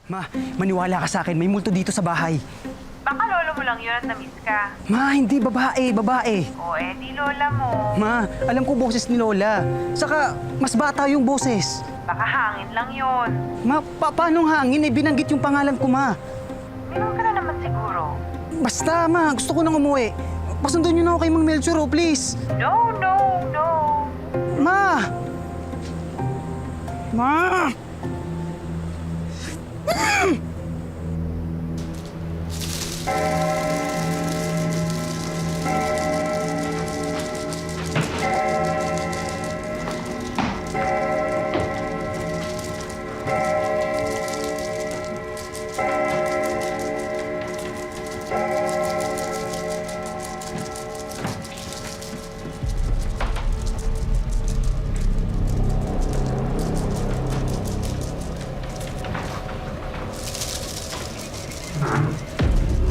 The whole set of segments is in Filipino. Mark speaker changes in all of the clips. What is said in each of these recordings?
Speaker 1: Ma, maniwala ka sa akin. May multo dito sa bahay.
Speaker 2: Baka lolo mo lang yun at na-miss ka.
Speaker 1: Ma, hindi. Babae. Babae.
Speaker 2: O di lola mo.
Speaker 1: Ma, alam ko boses ni Lola. Saka, mas bata yung boses.
Speaker 2: Baka hangin lang yun.
Speaker 1: Ma, paanong hangin? Binanggit yung pangalan ko, ma.
Speaker 2: Meron ka na naman siguro.
Speaker 1: Basta, ma. Gusto ko nang umuwi. Pasundan niyo na ako kay Mang Melchor, please.
Speaker 2: No.
Speaker 1: Ma! Ma!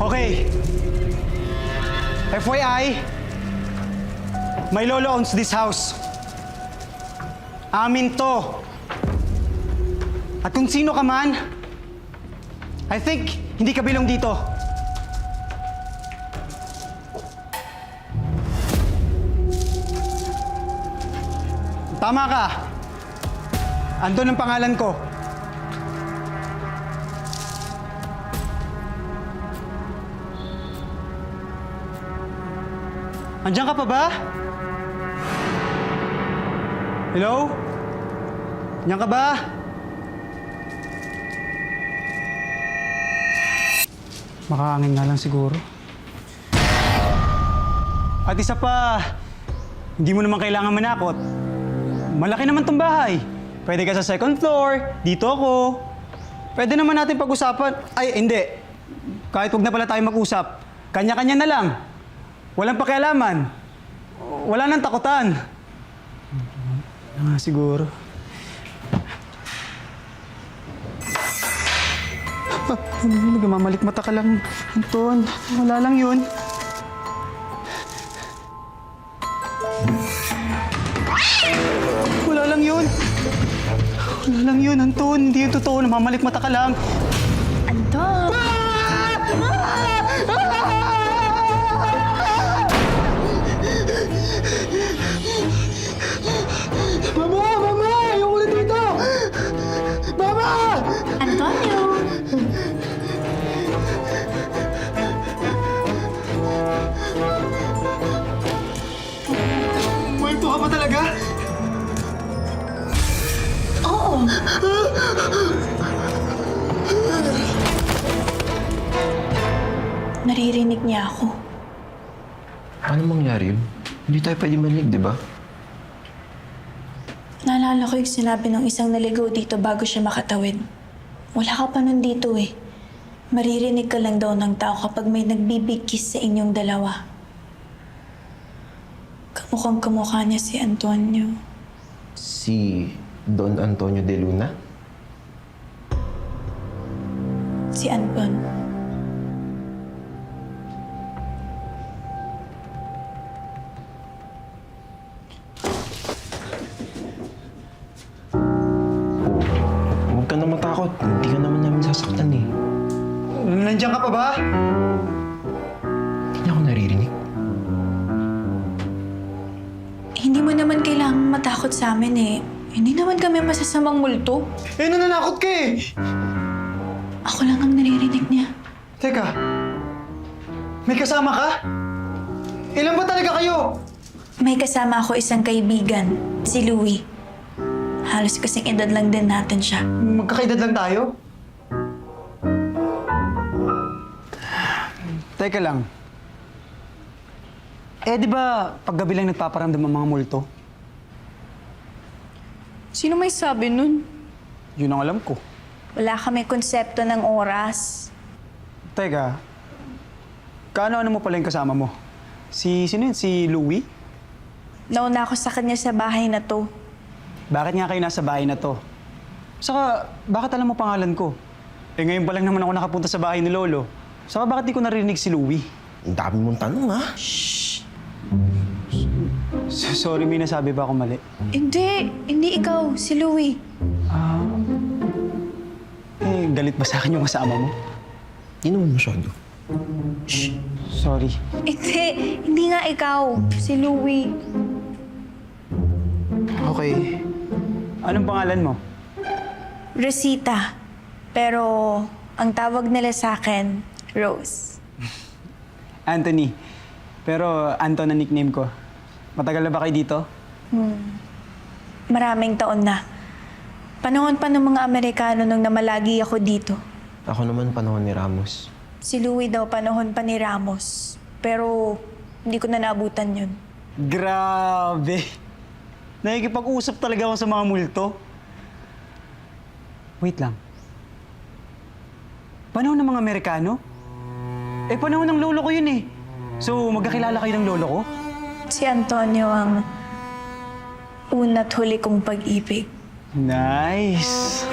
Speaker 1: Okay. FYI, my lolo owns this house. Amin to. At kung sino ka man, I think hindi ka bilong dito. Tama ka. Andun ang pangalan ko. Andiyan ka pa ba? Hello? Andiyan ka ba? Makahangin nga lang siguro. At isa pa, hindi mo naman kailangan manakot. Malaki naman tong bahay. Pwede ka sa second floor, dito ako. Pwede naman natin pag-usapan. Ay, hindi. Kahit huwag na pala tayo mag-usap. Kanya-kanya na lang. Walang pakialaman. Wala nang takutan. Siguro. Nagmamalik mata ka lang, Anton. Wala lang yun. Wala lang yun. Wala lang yun, Anton. Hindi yun totoo. Namamalik mata ka lang.
Speaker 3: Anton!
Speaker 1: Mama! Ayoko na dito! Mama!
Speaker 3: Antonio!
Speaker 1: Multo ka ba talaga?
Speaker 3: Oo! Naririnig niya ako.
Speaker 4: Paano mangyari yun? Hindi tayo pwede manig, di ba?
Speaker 3: Naalala ko yung sinabi ng isang naligaw dito bago siya makatawid. Wala ka pa nun dito eh. Maririnig ka lang daw ng tao kapag may nagbibig kiss sa inyong dalawa. Kamukhang kamukha niya si Antonio.
Speaker 4: Si Don Antonio de Luna?
Speaker 3: Si Anton.
Speaker 4: Huwag ka na matakot. Hindi ka naman namin sasaktan eh.
Speaker 1: Nandiyan ka pa ba?
Speaker 4: Hindi niya ako naririnig.
Speaker 3: Hindi mo naman kailangang matakot sa amin eh. Hindi naman kami masasamang multo.
Speaker 1: Nananakot ka eh!
Speaker 3: Ako lang ang naririnig niya.
Speaker 1: Teka, may kasama ka? Ilan ba talaga kayo?
Speaker 3: May kasama ako isang kaibigan, si Louie. Halos kasing edad lang din natin siya.
Speaker 1: Magkakaedad lang tayo? Teka lang. Di ba paggabi lang nagpaparamdam ang mga multo?
Speaker 3: Sino may sabi nun?
Speaker 1: Yun ang alam ko.
Speaker 3: Wala kami konsepto ng oras.
Speaker 1: Teka, kaano mo pala yung kasama mo? Sino yun? Si Louie?
Speaker 3: Nauna ako sa kanya sa bahay na to.
Speaker 1: Bakit nga kayo nasa bahay na to? Saka, bakit alam mo pangalan ko? Ngayon pa lang naman ako nakapunta sa bahay ni Lolo. Saka bakit di ko narinig si Louie?
Speaker 4: Ang dami mong tanong, ha?
Speaker 1: Sorry, may nasabi ba ako mali?
Speaker 3: Hindi ikaw, si Louie.
Speaker 1: galit ba sa akin yung kasama mo?
Speaker 4: Hindi naman masyado.
Speaker 1: Sorry.
Speaker 3: Hindi nga ikaw. Si Louie.
Speaker 4: Okay.
Speaker 1: Anong pangalan mo?
Speaker 3: Rosita. Pero ang tawag nila sa akin, Rose.
Speaker 1: Anthony. Pero Anton na nickname ko. Matagal na ba kayo dito?
Speaker 3: Maraming taon na. Panahon pa ng mga Amerikano nung namalagi ako dito.
Speaker 4: Ako naman panahon ni Ramos.
Speaker 3: Si Louie daw panahon pa ni Ramos. Pero hindi ko na naabutan yun.
Speaker 1: Grabe. Nakikipag-usap talaga ako sa mga multo. Wait lang. Panahon ng mga Amerikano? Panahon ng lolo ko yun eh. So, magkakilala kayo ng lolo ko?
Speaker 3: Si Antonio ang una't huli kong pag-ibig.
Speaker 1: Nice.